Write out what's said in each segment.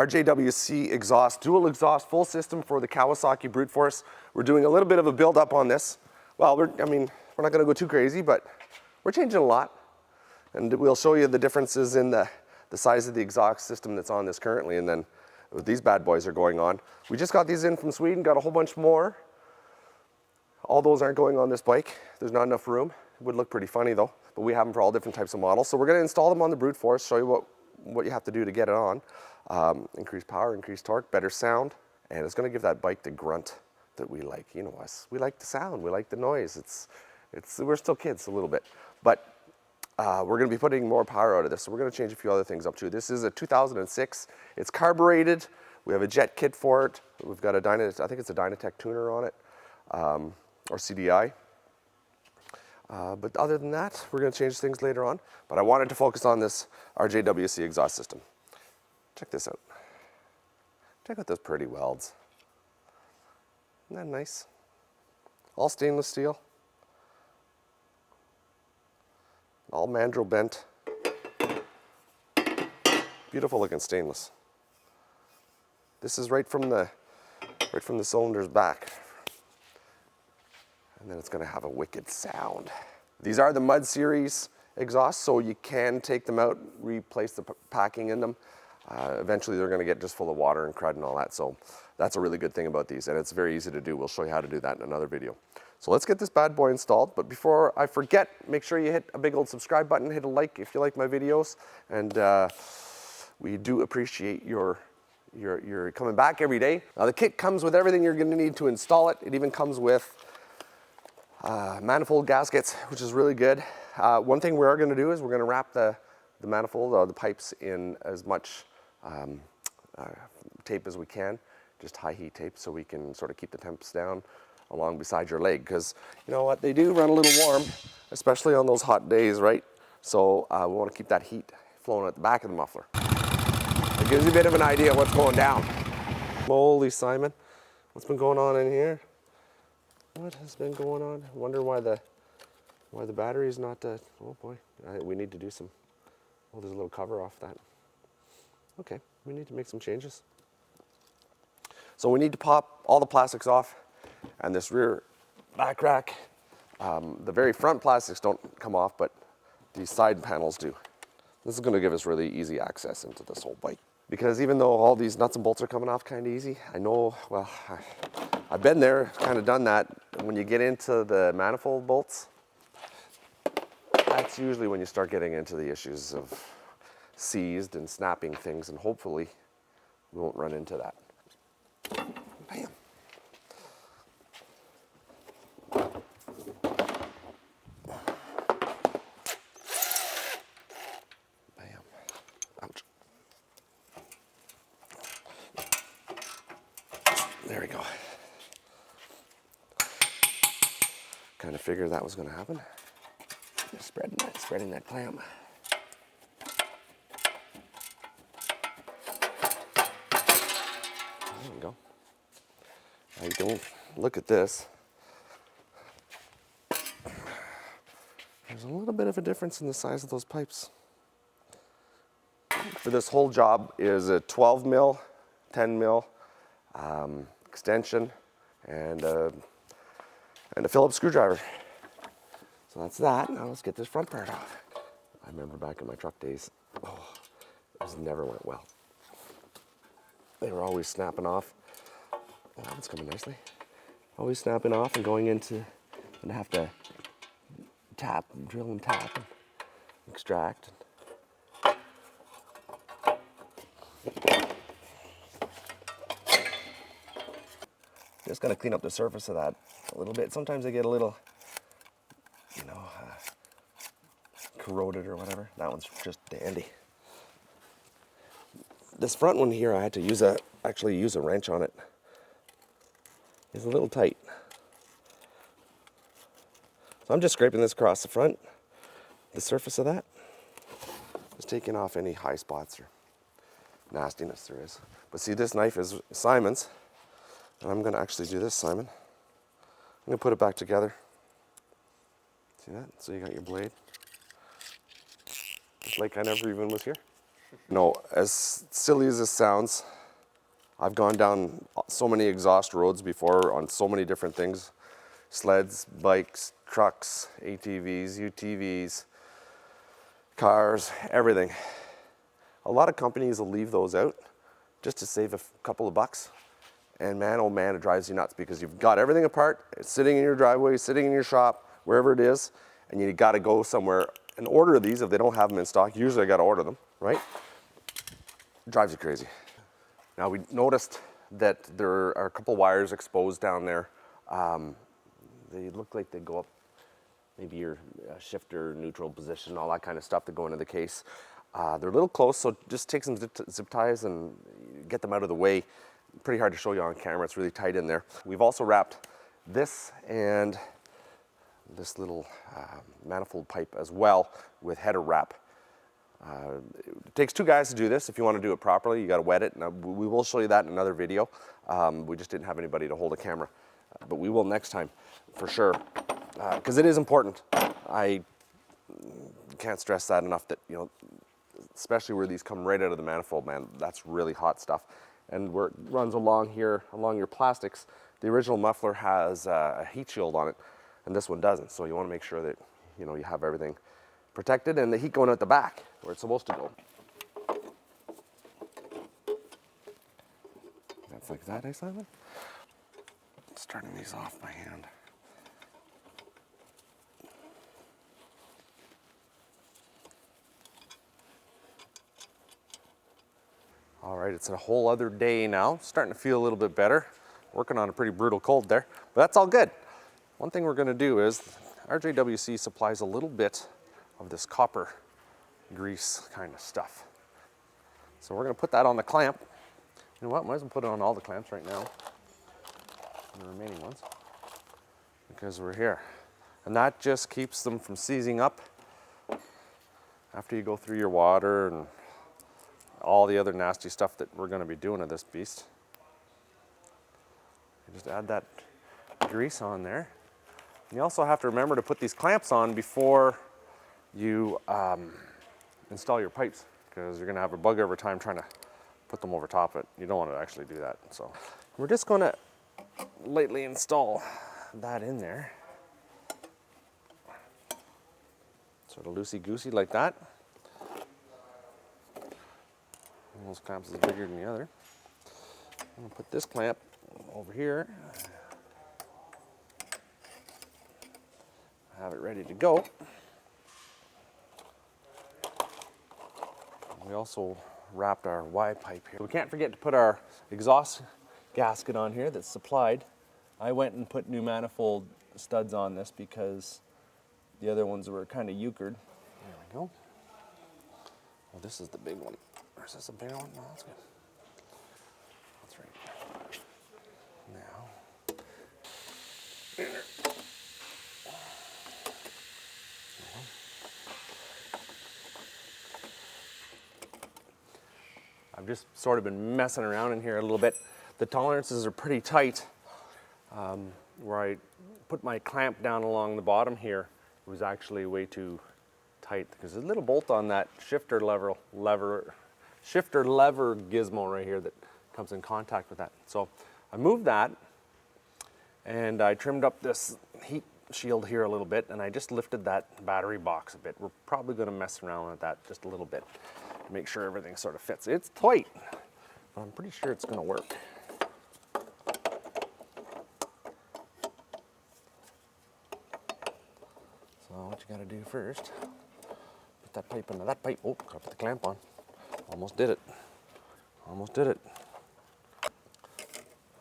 RJWC exhaust, dual exhaust, full system for the Kawasaki Brute Force. We're doing a little bit of a build up on this. Well, we're not gonna go too crazy, but we're changing a lot. And we'll show you the differences in the size of the exhaust system that's on this currently, and then these bad boys are going on. We just got these in from Sweden, got a whole bunch more. All those aren't going on this bike. There's not enough room. It would look pretty funny though, but we have them for all different types of models. So we're gonna install them on the Brute Force, show you what you have to do to get it on. Increase power, increase torque, better sound, and it's gonna give that bike the grunt that we like. You know us, we like the sound, we like the noise. We're still kids a little bit, but we're gonna be putting more power out of this. So we're gonna change a few other things up too. This is a 2006, it's carbureted. We have a jet kit for it. We've got I think it's a Dynatech tuner on it. Or CDI. But other than that, we're going to change things later on. But I wanted to focus on this RJWC exhaust system. Check this out. Check out those pretty welds. Isn't that nice? All stainless steel. All mandrel bent. Beautiful looking stainless. This is right from the cylinder's back. And then it's gonna have a wicked sound. These are the Mud series exhausts, so you can take them out, replace the packing in them. Eventually they're gonna get just full of water and crud and all that, so that's a really good thing about these, and it's very easy to do. We'll show you how to do that in another video. So let's get this bad boy installed, but before I forget, make sure you hit a big old subscribe button, hit a like if you like my videos, and we do appreciate your coming back every day. Now the kit comes with everything you're gonna need to install it. It even comes with manifold gaskets, which is really good. One thing we are going to do is we're going to wrap the manifold or the pipes in as much tape as we can, just high heat tape, so we can sort of keep the temps down along beside your leg, because you know what, they do run a little warm, especially on those hot days, right? So we want to keep that heat flowing at the back of the muffler. It gives you a bit of an idea of what's going down. Holy Simon, what's been going on in here? What has been going on? I wonder why the battery is not, oh boy, we need to do some, oh, there's a little cover off that. Okay, we need to make some changes. So we need to pop all the plastics off, and this rear back rack, the very front plastics don't come off, but these side panels do. This is gonna give us really easy access into this whole bike. Because even though all these nuts and bolts are coming off kind of easy, I know, well, I've been there, kind of done that. When you get into the manifold bolts, that's usually when you start getting into the issues of seized and snapping things, and hopefully we won't run into that. Bam. Bam. Ouch. There we go. Kind of figured that was going to happen. Just spreading that clamp. There we go. Now you can look at this. There's a little bit of a difference in the size of those pipes. For this whole job is a 12 mil, 10 mil extension, and a Phillips screwdriver. So that's that. Now let's get this front part off. I remember back in my truck days, oh, those never went well. They were always snapping off. Oh, that one's coming nicely. Always snapping off and going into, and have to tap, and drill and tap, and extract. Just gotta clean up the surface of that a little bit. Sometimes they get a little, you know, corroded or whatever. That one's just dandy. This front one here, I had to actually use a wrench on it. It's a little tight. So I'm just scraping this across the front, the surface of that. Just taking off any high spots or nastiness there is. But see, this knife is Simon's. And I'm gonna actually do this, Simon. I'm gonna put it back together. See that? So you got your blade. It's like I never even was here. You know, as silly as this sounds, I've gone down so many exhaust roads before on so many different things. Sleds, bikes, trucks, ATVs, UTVs, cars, everything. A lot of companies will leave those out just to save a couple of bucks. And man, oh man, it drives you nuts because you've got everything apart, it's sitting in your driveway, sitting in your shop, wherever it is, and you gotta go somewhere and order these if they don't have them in stock. Usually I gotta order them, right? It drives you crazy. Now we noticed that there are a couple wires exposed down there. They look like they go up maybe your shifter, neutral position, all that kind of stuff that go into the case. They're a little close, so just take some zip ties and get them out of the way. Pretty hard to show you on camera, it's really tight in there. We've also wrapped this and this little manifold pipe as well with header wrap. It takes two guys to do this. If you want to do it properly, you got to wet it. Now, we will show you that in another video. We just didn't have anybody to hold a camera, but we will next time for sure, because it is important. I can't stress that enough that, you know, especially where these come right out of the manifold, man, that's really hot stuff. And where it runs along here, along your plastics, the original muffler has a heat shield on it, and this one doesn't. So you want to make sure that, you know, you have everything protected and the heat going out the back where it's supposed to go. That's like that, eh, Simon? Starting these off by hand. All right, it's a whole other day now. Starting to feel a little bit better. Working on a pretty brutal cold there, but that's all good. One thing we're gonna do is RJWC supplies a little bit of this copper grease kind of stuff. So we're gonna put that on the clamp. You know what, might as well put it on all the clamps right now, the remaining ones, because we're here. And that just keeps them from seizing up after you go through your water and all the other nasty stuff that we're gonna be doing to this beast. You just add that grease on there. And you also have to remember to put these clamps on before you install your pipes, because you're gonna have a bug over time trying to put them over top of it. You don't want to actually do that. So we're just gonna lightly install that in there. Sort of loosey-goosey like that. One of those clamps is bigger than the other. I'm gonna put this clamp over here. Have it ready to go. We also wrapped our Y pipe here. We can't forget to put our exhaust gasket on here that's supplied. I went and put new manifold studs on this because the other ones were kind of euchred. There we go. Well, this is the big one. Or is this a bigger one? No, that's good. That's right. Now. I've just sort of been messing around in here a little bit. The tolerances are pretty tight. Where I put my clamp down along the bottom here, it was actually way too tight because there's a little bolt on that shifter lever gizmo right here that comes in contact with that. So I moved that and I trimmed up this heat shield here a little bit, and I just lifted that battery box a bit. We're probably going to mess around with that just a little bit to make sure everything sort of fits. It's tight, but I'm pretty sure it's going to work. So what you got to do first, put that pipe into that pipe. Oh, got to put the clamp on. Almost did it. Almost did it.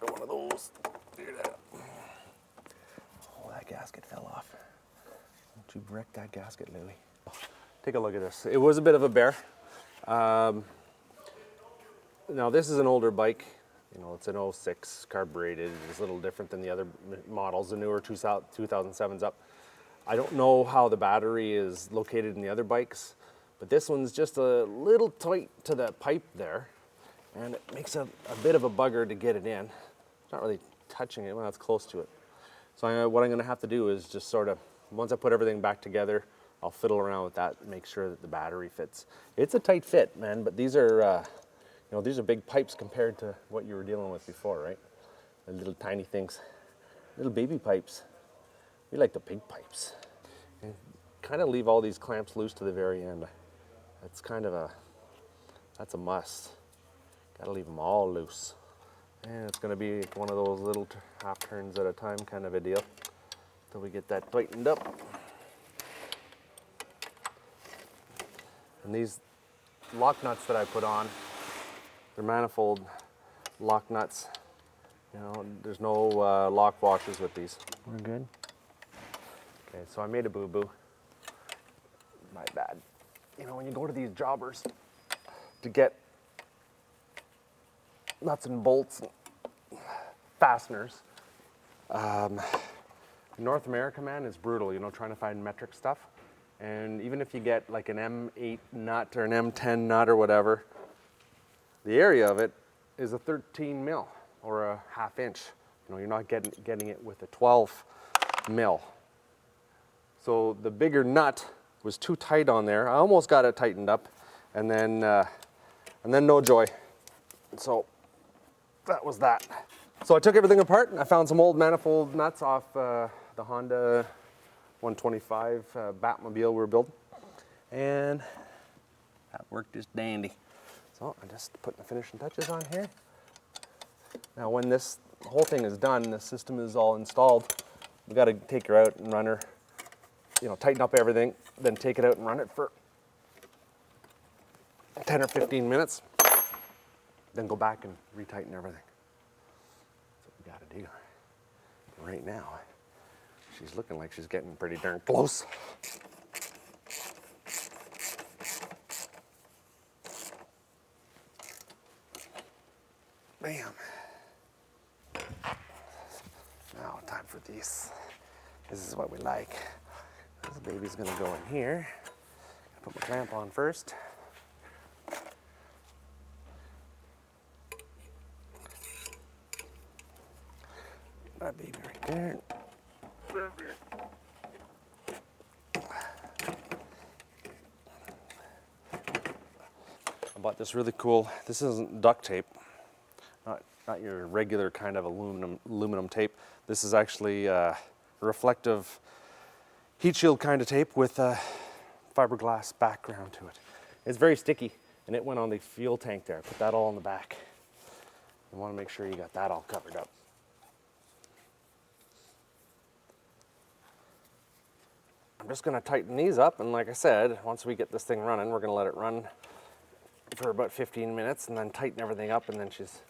Got one of those. Oh, that gasket fell off. Don't you wreck that gasket, Louie. Take a look at this. It was a bit of a bear. Now this is an older bike. You know, it's an 06 carbureted. It's a little different than the other models, the newer 2007s up. I don't know how the battery is located in the other bikes, but this one's just a little tight to the pipe there, and it makes a bit of a bugger to get it in. It's not really touching it when it's close to it. So what I'm gonna have to do is just sort of, once I put everything back together, I'll fiddle around with that and make sure that the battery fits. It's a tight fit, man, but these are, you know, these are big pipes compared to what you were dealing with before, right? The little tiny things, little baby pipes. We like the big pipes. And kind of leave all these clamps loose to the very end. That's kind of that's a must. Gotta leave them all loose. And it's gonna be one of those little half turns at a time kind of a deal until we get that tightened up. And these lock nuts that I put on, they're manifold lock nuts. You know, there's no lock washers with these. We're good. Okay, so I made a boo-boo. My bad. You know, when you go to these jobbers to get nuts and bolts and fasteners, North America, man, is brutal, you know, trying to find metric stuff. And even if you get like an M8 nut or an M10 nut or whatever, the area of it is a 13 mil or a ½ inch. You know, you're not getting it with a 12 mil. So the bigger nut was too tight on there. I almost got it tightened up, and then no joy. So that was that. So I took everything apart and I found some old manifold nuts off the Honda 125 Batmobile we were building, and that worked just dandy. So I'm just putting the finishing touches on here. Now when this whole thing is done, the system is all installed, we got to take her out and run her, you know, tighten up everything, then take it out and run it for 10 or 15 minutes, then go back and retighten everything. That's what we got to do. Right now, she's looking like she's getting pretty darn close. Bam. Now time for these. This is what we like. This baby's gonna go in here. Put my clamp on first. That baby right there. I bought this really cool, this isn't duct tape, not your regular kind of aluminum tape. This is actually reflective heat shield kind of tape with a fiberglass background to it. It's very sticky, and it went on the fuel tank there. Put that all in the back. You want to make sure you got that all covered up. I'm just going to tighten these up, and like I said, once we get this thing running, we're going to let it run for about 15 minutes and then tighten everything up, and then she's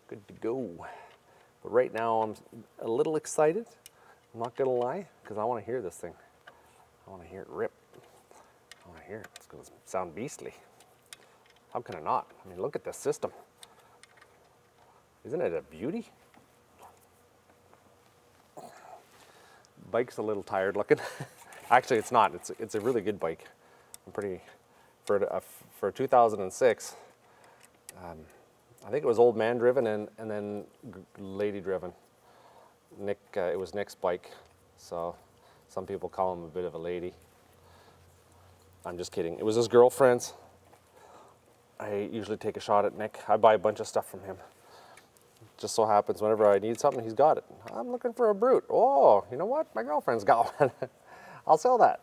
good to go. But right now I'm a little excited, I'm not going to lie, because I want to hear this thing. I want to hear it rip. I want to hear it. It's going to sound beastly. How can I not? I mean, look at this system. Isn't it a beauty? Bike's a little tired looking. Actually, it's not. It's a really good bike. I'm pretty, for 2006, I think it was old man driven and then lady driven. Nick, it was Nick's bike, so some people call him a bit of a lady. I'm just kidding. It was his girlfriend's. I usually take a shot at Nick. I buy a bunch of stuff from him. Just so happens whenever I need something, he's got it. I'm looking for a brute. Oh, you know what? My girlfriend's got one. I'll sell that.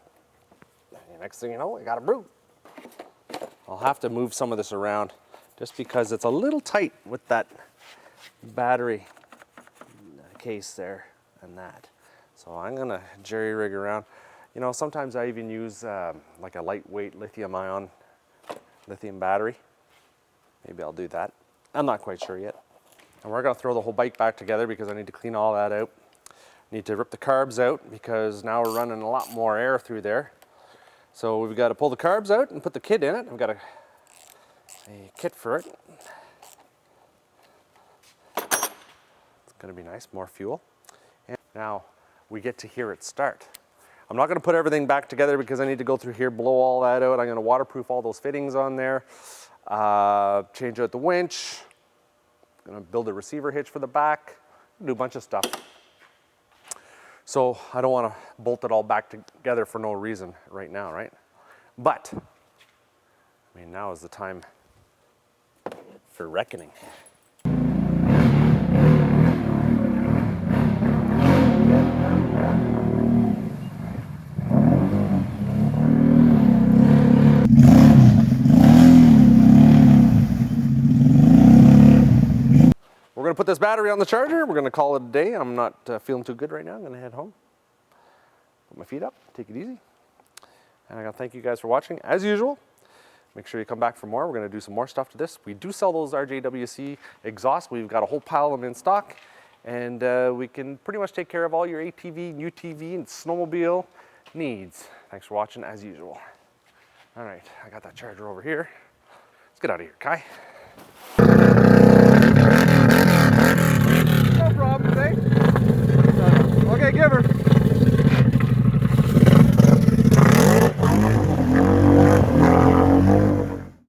Next thing you know, I got a brute. I'll have to move some of this around just because it's a little tight with that battery case there and that. So I'm gonna jerry rig around. You know, sometimes I even use like a lightweight lithium battery. Maybe I'll do that. I'm not quite sure yet. And we're gonna throw the whole bike back together because I need to clean all that out. Need to rip the carbs out because now we're running a lot more air through there. So we've got to pull the carbs out and put the kit in it. I've got a kit for it. It's gonna be nice, more fuel. And now we get to hear it start. I'm not gonna put everything back together because I need to go through here, blow all that out. I'm gonna waterproof all those fittings on there, change out the winch, gonna build a receiver hitch for the back, do a bunch of stuff. So I don't want to bolt it all back together for no reason right now, right? But, I mean, now is the time for reckoning. We're gonna put this battery on the charger. We're gonna call it a day. I'm not feeling too good right now. I'm gonna head home, put my feet up, take it easy. And I gotta thank you guys for watching. As usual, make sure you come back for more. We're gonna do some more stuff to this. We do sell those RJWC exhausts. We've got a whole pile of them in stock. And we can pretty much take care of all your ATV, UTV, and snowmobile needs. Thanks for watching, as usual. All right, I got that charger over here. Let's get out of here, Kai.